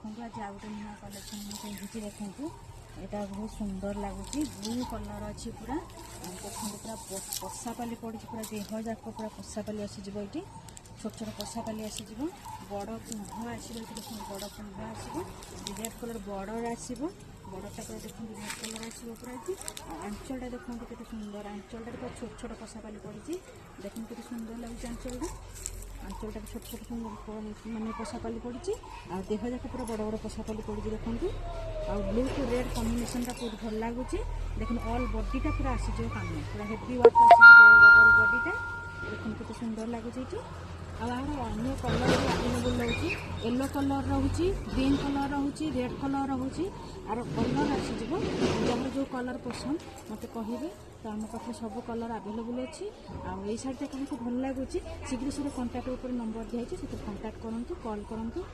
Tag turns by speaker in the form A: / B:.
A: देखो आज आउ गए नुआ कलेक्शन मुझे देखो यहाँ बहुत सुंदर लगुच ब्लू कलर अच्छी पूरा देखो पूरा पशापाली पड़ी पूरा देह जाक पूरा पशापाली आसीज ये छोट छोट पशापाली आसीज बड़ कुंभ आसो देखो बड़ कुंभ आसो रेड कलर बॉर्डर आसो बड़टा पूरा देखो रेड कलर आसो पूरा ये आंचलटा देखो के सुंदर आंचलटा पूरा छोट छोट पशापाली पड़ी देखो के सुंदर लगे आंचलटा आंचलटा छोट छोट मानने पशापाली पड़ी आ देह जाक पूरा बड़ बड़ पशापाली पड़ी देखो आ ब्लू टू रेड कॉम्बिनेशन बहुत भल लगुच देखो ऑल बॉडीटा पूरा आसीज काम पूरा हेवी वर्क आसीज बॉडीटा देखो के सुंदर लगुच आर अन्य कलर भी आवेलेबल रोचे येलो कलर रोचे ग्रीन कलर रोचे रेड कलर रोचे आर कलर आसीज जहाँ जो कलर पसंद मत कहे तो आम पाखे सब कलर आवेलेबल अच्छी आई शाढ़ी क्या भल लगुच शीघ्र से कंटाक्ट नंबर दिखाई से कंटाक्ट करूँ कॉल करूँ।